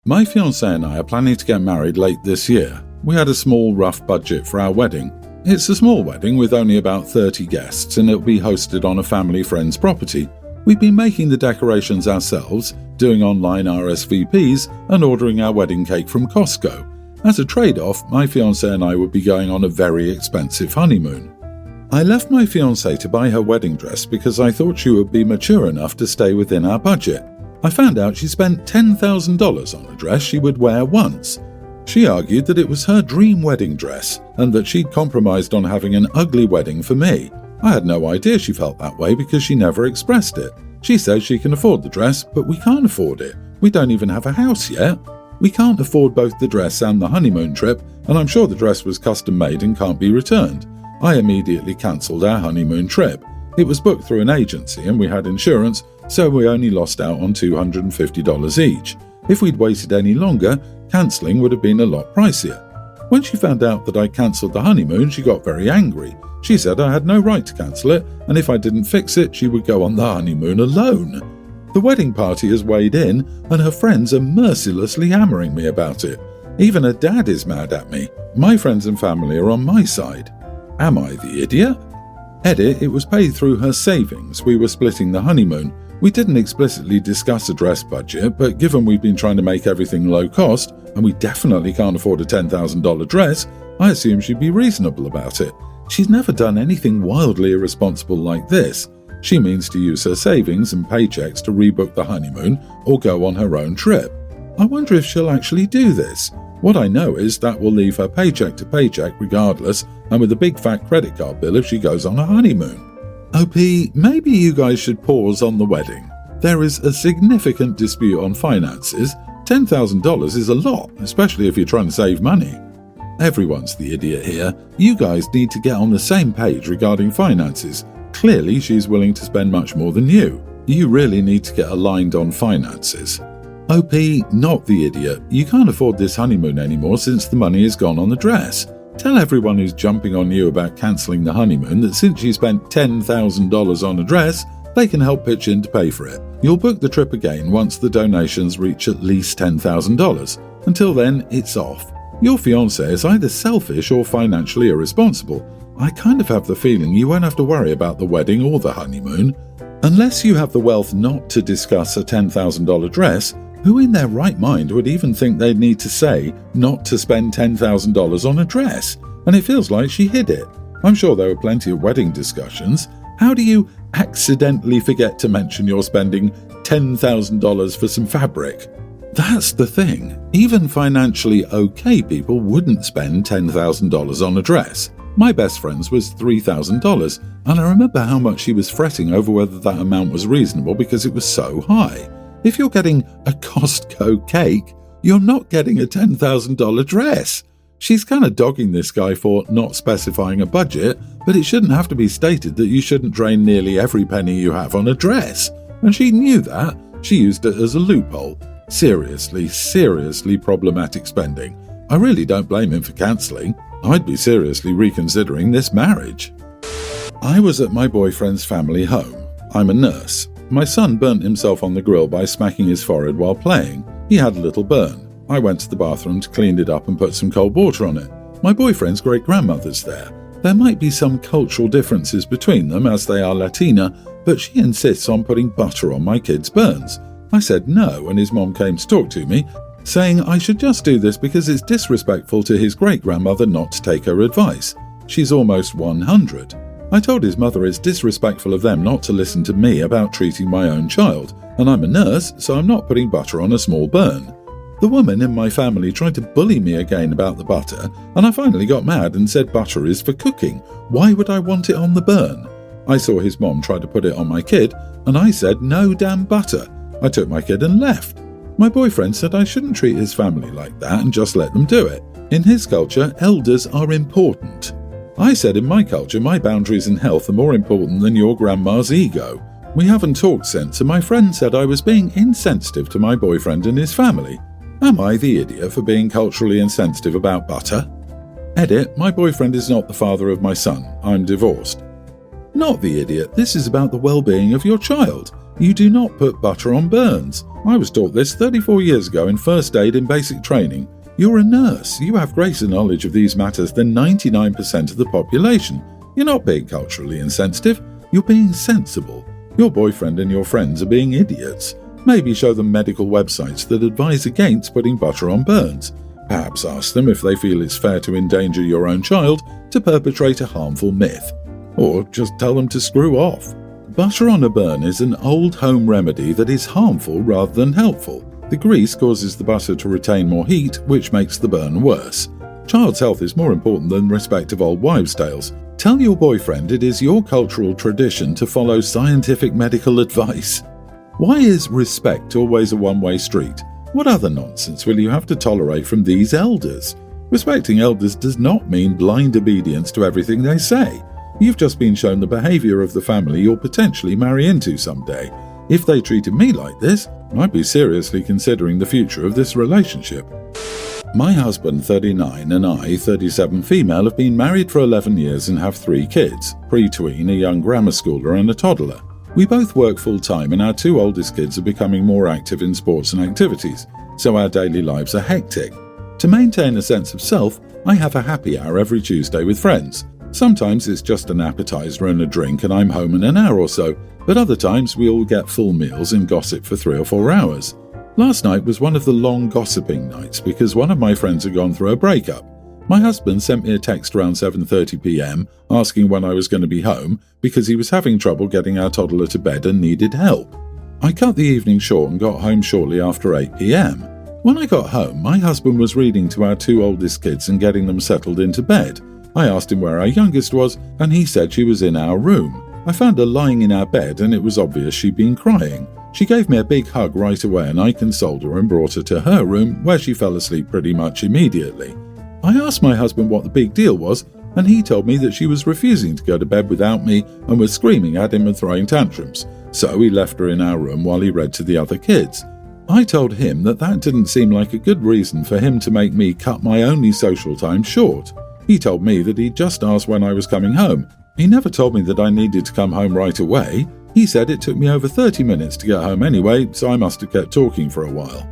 My fiancé and I are planning to get married late this year. We had a small, rough budget for our wedding. It's a small wedding with only about 30 guests, and it'll be hosted on a family friend's property. We've been making the decorations ourselves, doing online RSVPs, and ordering our wedding cake from Costco. As a trade-off, my fiancé and I would be going on a very expensive honeymoon. I left my fiancée to buy her wedding dress because I thought she would be mature enough to stay within our budget. I found out she spent $10,000 on a dress she would wear once. She argued that it was her dream wedding dress and that she'd compromised on having an ugly wedding for me. I had no idea she felt that way because she never expressed it. She says she can afford the dress, but we can't afford it. We don't even have a house yet. We can't afford both the dress and the honeymoon trip, and I'm sure the dress was custom made and can't be returned. I immediately cancelled our honeymoon trip. It was booked through an agency and we had insurance, so we only lost out on $250 each. If we'd waited any longer, cancelling would have been a lot pricier. When she found out that I cancelled the honeymoon, she got very angry. She said I had no right to cancel it, and if I didn't fix it, she would go on the honeymoon alone. The wedding party has weighed in, and her friends are mercilessly hammering me about it. Even her dad is mad at me. My friends and family are on my side. Am I the idiot? Edit, it was paid through her savings. We were splitting the honeymoon. We didn't explicitly discuss a dress budget, but given we've been trying to make everything low cost, and we definitely can't afford a $10,000 dress, I assume she'd be reasonable about it. She's never done anything wildly irresponsible like this. She means to use her savings and paychecks to rebook the honeymoon or go on her own trip. I wonder if she'll actually do this. What I know is that will leave her paycheck to paycheck regardless, and with a big fat credit card bill if she goes on a honeymoon. OP, maybe you guys should pause on the wedding. There is a significant dispute on finances. $10,000 is a lot, especially if you're trying to save money. Everyone's the idiot here. You guys need to get on the same page regarding finances. Clearly, she's willing to spend much more than you. You really need to get aligned on finances. OP, not the idiot. You can't afford this honeymoon anymore since the money is gone on the dress. Tell everyone who's jumping on you about cancelling the honeymoon that since you spent $10,000 on a dress, they can help pitch in to pay for it. You'll book the trip again once the donations reach at least $10,000. Until then, it's off. Your fiancé is either selfish or financially irresponsible. I kind of have the feeling you won't have to worry about the wedding or the honeymoon. Unless you have the wealth not to discuss a $10,000 dress, who in their right mind would even think they'd need to say not to spend $10,000 on a dress? And it feels like she hid it. I'm sure there were plenty of wedding discussions. How do you accidentally forget to mention you're spending $10,000 for some fabric? That's the thing. Even financially okay people wouldn't spend $10,000 on a dress. My best friend's was $3,000, and I remember how much she was fretting over whether that amount was reasonable because it was so high. If you're getting a Costco cake, you're not getting a $10,000 dress. She's kind of dogging this guy for not specifying a budget, but it shouldn't have to be stated that you shouldn't drain nearly every penny you have on a dress. And she knew that. She used it as a loophole. Seriously problematic spending. I really don't blame him for cancelling. I'd be seriously reconsidering this marriage. I was at my boyfriend's family home. I'm a nurse. My son burnt himself on the grill by smacking his forehead while playing. He had a little burn. I went to the bathroom to clean it up and put some cold water on it. My boyfriend's great-grandmother's there. There might be some cultural differences between them as they are Latina, but she insists on putting butter on my kid's burns. I said no, and his mom came to talk to me, saying I should just do this because it's disrespectful to his great-grandmother not to take her advice. She's almost 100. I told his mother it's disrespectful of them not to listen to me about treating my own child, and I'm a nurse, so I'm not putting butter on a small burn. The woman in my family tried to bully me again about the butter, and I finally got mad and said butter is for cooking. Why would I want it on the burn? I saw his mom try to put it on my kid, and I said no damn butter. I took my kid and left. My boyfriend said I shouldn't treat his family like that and just let them do it. In his culture, elders are important. I said in my culture, my boundaries and health are more important than your grandma's ego. We haven't talked since, and my friend said I was being insensitive to my boyfriend and his family. Am I the idiot for being culturally insensitive about butter? Edit, my boyfriend is not the father of my son. I'm divorced. Not the idiot, this is about the well-being of your child. You do not put butter on burns. I was taught this 34 years ago in first aid in basic training. You're a nurse. You have greater knowledge of these matters than 99% of the population. You're not being culturally insensitive. You're being sensible. Your boyfriend and your friends are being idiots. Maybe show them medical websites that advise against putting butter on burns. Perhaps ask them if they feel it's fair to endanger your own child to perpetrate a harmful myth. Or just tell them to screw off. Butter on a burn is an old home remedy that is harmful rather than helpful. The grease causes the butter to retain more heat, which makes the burn worse. Child's health is more important than respect of old wives' tales. Tell your boyfriend it is your cultural tradition to follow scientific medical advice. Why is respect always a one-way street? What other nonsense will you have to tolerate from these elders? Respecting elders does not mean blind obedience to everything they say. You've just been shown the behaviour of the family you'll potentially marry into someday. If they treated me like this, I'd be seriously considering the future of this relationship. My husband, 39, and I, 37 female, have been married for 11 years and have 3 kids, pre-tween, a young grammar schooler and a toddler. We both work full-time and our 2 oldest kids are becoming more active in sports and activities, so our daily lives are hectic. To maintain a sense of self, I have a happy hour every Tuesday with friends. Sometimes it's just an appetizer and a drink and I'm home in an hour or so, but other times we all get full meals and gossip for 3 or 4 hours. Last night was one of the long gossiping nights because one of my friends had gone through a breakup. My husband sent me a text around 7:30 p.m. asking when I was going to be home because he was having trouble getting our toddler to bed and needed help. I cut the evening short and got home shortly after 8 p.m. When I got home, my husband was reading to our 2 oldest kids and getting them settled into bed. I asked him where our youngest was, and he said she was in our room. I found her lying in our bed, and it was obvious she'd been crying. She gave me a big hug right away, and I consoled her and brought her to her room, where she fell asleep pretty much immediately. I asked my husband what the big deal was, and he told me that she was refusing to go to bed without me and was screaming at him and throwing tantrums. So he left her in our room while he read to the other kids. I told him that didn't seem like a good reason for him to make me cut my only social time short. He told me that he'd just asked when I was coming home. He never told me that I needed to come home right away. He said it took me over 30 minutes to get home anyway, so I must have kept talking for a while.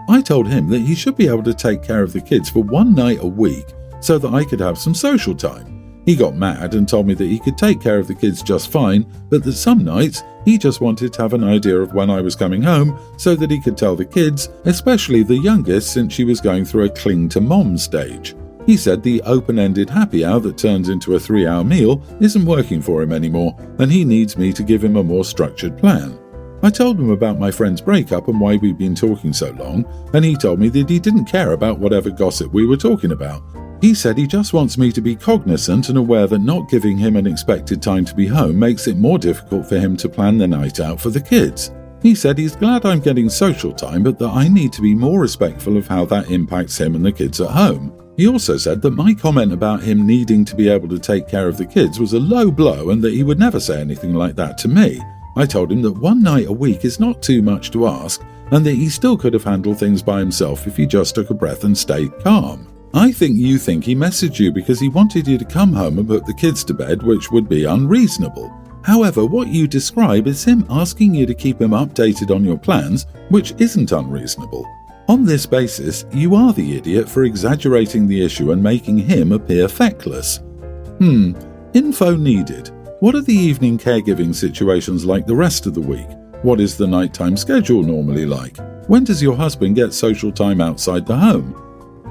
I told him that he should be able to take care of the kids for 1 night a week so that I could have some social time. He got mad and told me that he could take care of the kids just fine, but that some nights he just wanted to have an idea of when I was coming home so that he could tell the kids, especially the youngest since she was going through a cling to mom stage. He said the open-ended happy hour that turns into a 3-hour meal isn't working for him anymore, and he needs me to give him a more structured plan. I told him about my friend's breakup and why we'd been talking so long, and he told me that he didn't care about whatever gossip we were talking about. He said he just wants me to be cognizant and aware that not giving him an expected time to be home makes it more difficult for him to plan the night out for the kids. He said he's glad I'm getting social time, but that I need to be more respectful of how that impacts him and the kids at home. He also said that my comment about him needing to be able to take care of the kids was a low blow and that he would never say anything like that to me. I told him that 1 night a week is not too much to ask and that he still could have handled things by himself if he just took a breath and stayed calm. I think you think he messaged you because he wanted you to come home and put the kids to bed, which would be unreasonable. However, what you describe is him asking you to keep him updated on your plans, which isn't unreasonable. On this basis, you are the idiot for exaggerating the issue and making him appear feckless. Info needed. What are the evening caregiving situations like the rest of the week? What is the nighttime schedule normally like? When does your husband get social time outside the home?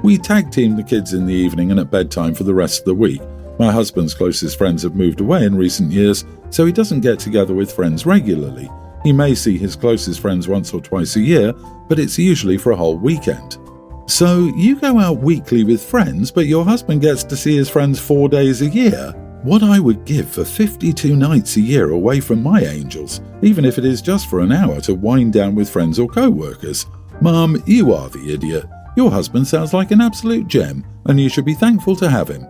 We tag team the kids in the evening and at bedtime for the rest of the week. My husband's closest friends have moved away in recent years, so he doesn't get together with friends regularly. He may see his closest friends once or twice a year, but it's usually for a whole weekend. So you go out weekly with friends, but your husband gets to see his friends 4 days a year? What I would give for 52 nights a year away from my angels, even if it is just for an hour to wind down with friends or co-workers. Mum, you are the idiot. Your husband sounds like an absolute gem, and you should be thankful to have him.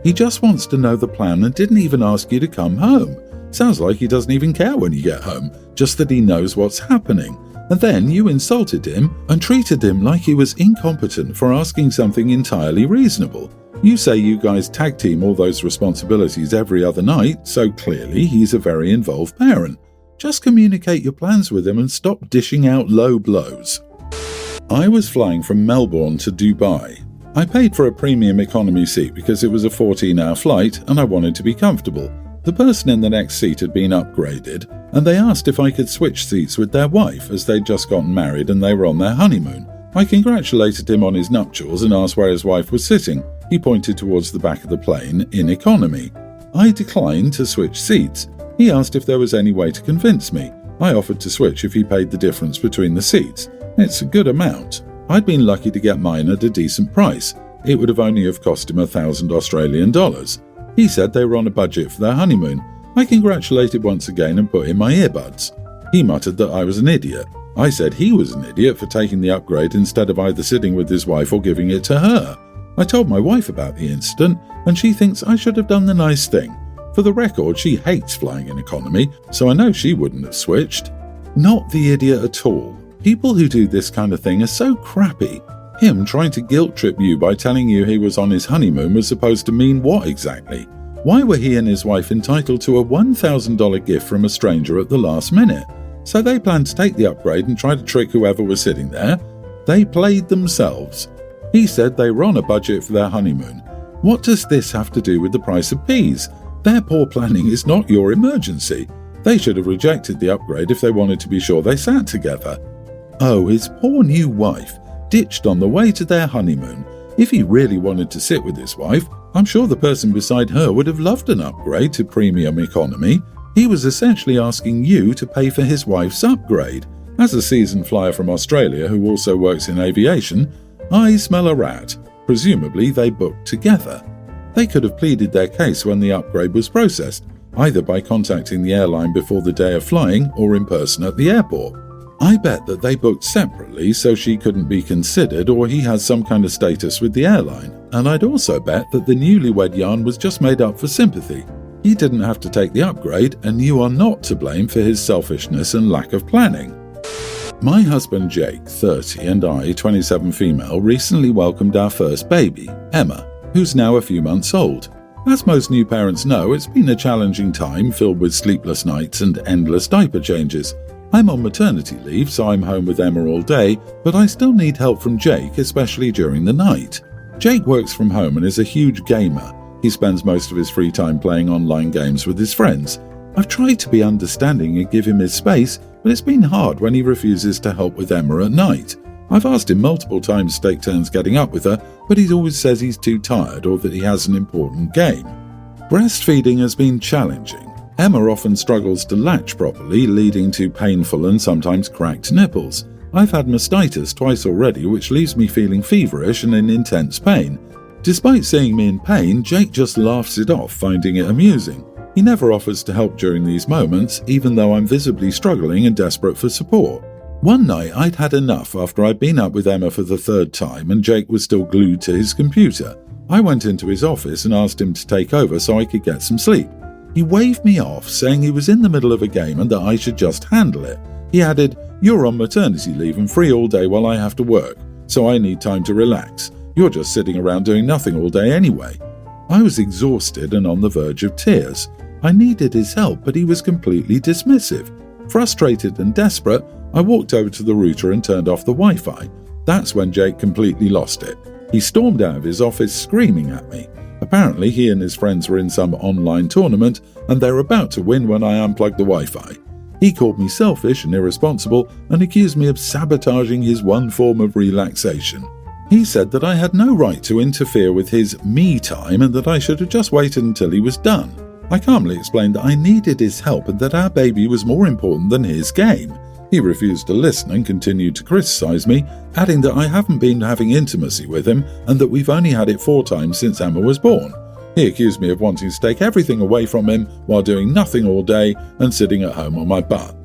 He just wants to know the plan and didn't even ask you to come home. Sounds like he doesn't even care when you get home, just that he knows what's happening. And then you insulted him and treated him like he was incompetent for asking something entirely reasonable. You say you guys tag team all those responsibilities every other night, so clearly he's a very involved parent. Just communicate your plans with him and stop dishing out low blows. I was flying from Melbourne to Dubai. I paid for a premium economy seat because it was a 14-hour flight and I wanted to be comfortable. The person in the next seat had been upgraded, and they asked if I could switch seats with their wife as they'd just gotten married and they were on their honeymoon. I congratulated him on his nuptials and asked where his wife was sitting. He pointed towards the back of the plane in economy. I declined to switch seats. He asked if there was any way to convince me. I offered to switch if he paid the difference between the seats. It's a good amount. I'd been lucky to get mine at a decent price. It would have only have cost him $1,000 Australian. He said they were on a budget for their honeymoon. I congratulated once again and put in my earbuds. He muttered that I was an idiot. I said he was an idiot for taking the upgrade instead of either sitting with his wife or giving it to her. I told my wife about the incident, and she thinks I should have done the nice thing. For the record, she hates flying in economy, so I know she wouldn't have switched. Not the idiot at all. People who do this kind of thing are so crappy. Him trying to guilt-trip you by telling you he was on his honeymoon was supposed to mean what exactly? Why were he and his wife entitled to a $1,000 gift from a stranger at the last minute? So they planned to take the upgrade and try to trick whoever was sitting there. They played themselves. He said they were on a budget for their honeymoon. What does this have to do with the price of peas? Their poor planning is not your emergency. They should have rejected the upgrade if they wanted to be sure they sat together. Oh, his poor new wife, ditched on the way to their honeymoon. If he really wanted to sit with his wife, I'm sure the person beside her would have loved an upgrade to premium economy. He was essentially asking you to pay for his wife's upgrade. As a seasoned flyer from Australia who also works in aviation, I smell a rat. Presumably they booked together. They could have pleaded their case when the upgrade was processed, either by contacting the airline before the day of flying or in person at the airport. I bet that they booked separately so she couldn't be considered, or he has some kind of status with the airline. And I'd also bet that the newlywed yarn was just made up for sympathy. He didn't have to take the upgrade, and you are not to blame for his selfishness and lack of planning. My husband Jake, 30, and I, 27 female, recently welcomed our first baby, Emma, who's now a few months old. As most new parents know, it's been a challenging time filled with sleepless nights and endless diaper changes. I'm on maternity leave, so I'm home with Emma all day, but I still need help from Jake, especially during the night. Jake works from home and is a huge gamer. He spends most of his free time playing online games with his friends. I've tried to be understanding and give him his space, but it's been hard when he refuses to help with Emma at night. I've asked him multiple times to take turns getting up with her, but he always says he's too tired or that he has an important game. Breastfeeding has been challenging. Emma often struggles to latch properly, leading to painful and sometimes cracked nipples. I've had mastitis twice already, which leaves me feeling feverish and in intense pain. Despite seeing me in pain, Jake just laughs it off, finding it amusing. He never offers to help during these moments, even though I'm visibly struggling and desperate for support. One night I'd had enough after I'd been up with Emma for the third time and Jake was still glued to his computer. I went into his office and asked him to take over so I could get some sleep. He waved me off, saying he was in the middle of a game and that I should just handle it. He added, "You're on maternity leave and free all day while I have to work, so I need time to relax. You're just sitting around doing nothing all day anyway." I was exhausted and on the verge of tears. I needed his help, but he was completely dismissive. Frustrated and desperate, I walked over to the router and turned off the Wi-Fi. That's when Jake completely lost it. He stormed out of his office screaming at me. Apparently, he and his friends were in some online tournament, and they were about to win when I unplugged the Wi-Fi. He called me selfish and irresponsible and accused me of sabotaging his one form of relaxation. He said that I had no right to interfere with his me time and that I should have just waited until he was done. I calmly explained that I needed his help and that our baby was more important than his game. He refused to listen and continued to criticize me, adding that I haven't been having intimacy with him and that we've only had it 4 times since Emma was born. He accused me of wanting to take everything away from him while doing nothing all day and sitting at home on my butt.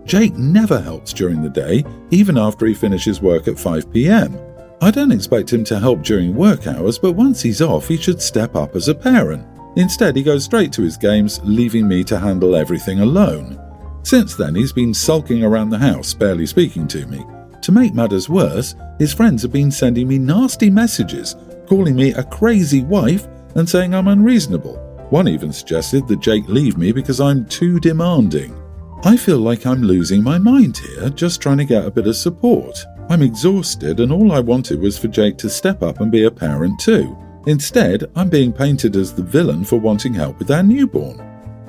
Jake never helps during the day, even after he finishes work at 5 p.m. I don't expect him to help during work hours, but once he's off, he should step up as a parent. Instead, he goes straight to his games, leaving me to handle everything alone. Since then, he's been sulking around the house, barely speaking to me. To make matters worse, his friends have been sending me nasty messages, calling me a crazy wife and saying I'm unreasonable. One even suggested that Jake leave me because I'm too demanding. I feel like I'm losing my mind here, just trying to get a bit of support. I'm exhausted and all I wanted was for Jake to step up and be a parent too. Instead, I'm being painted as the villain for wanting help with our newborn.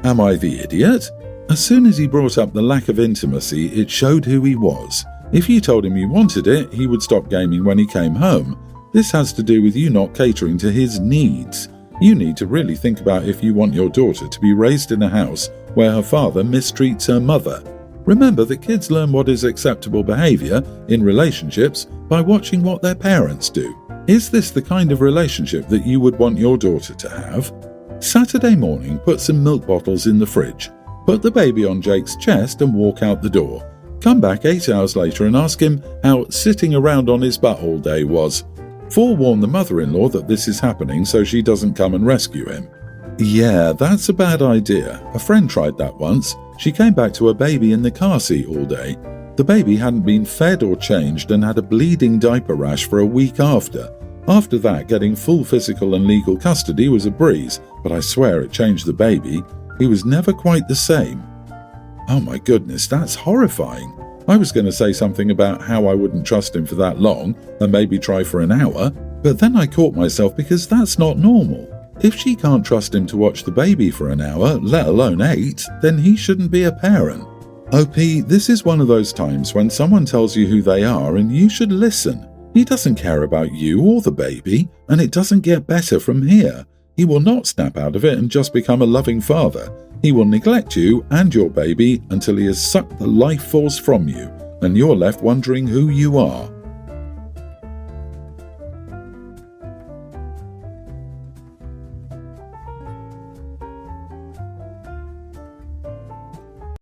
Am I the idiot? As soon as he brought up the lack of intimacy, it showed who he was. If you told him you wanted it, he would stop gaming when he came home. This has to do with you not catering to his needs. You need to really think about if you want your daughter to be raised in a house where her father mistreats her mother. Remember that kids learn what is acceptable behavior in relationships by watching what their parents do. Is this the kind of relationship that you would want your daughter to have? Saturday morning, put some milk bottles in the fridge. Put the baby on Jake's chest and walk out the door. Come back 8 hours later and ask him how sitting around on his butt all day was. Forewarn the mother-in-law that this is happening so she doesn't come and rescue him. Yeah, that's a bad idea. A friend tried that once. She came back to her baby in the car seat all day. The baby hadn't been fed or changed and had a bleeding diaper rash for a week after. After that, getting full physical and legal custody was a breeze, but I swear it changed the baby. He was never quite the same. Oh my goodness, that's horrifying. I was going to say something about how I wouldn't trust him for that long and maybe try for an hour, but then I caught myself because that's not normal. If she can't trust him to watch the baby for an hour, let alone 8, then he shouldn't be a parent. OP, this is one of those times when someone tells you who they are and you should listen. He doesn't care about you or the baby, and it doesn't get better from here. He will not snap out of it and just become a loving father. He will neglect you and your baby until he has sucked the life force from you, and you're left wondering who you are.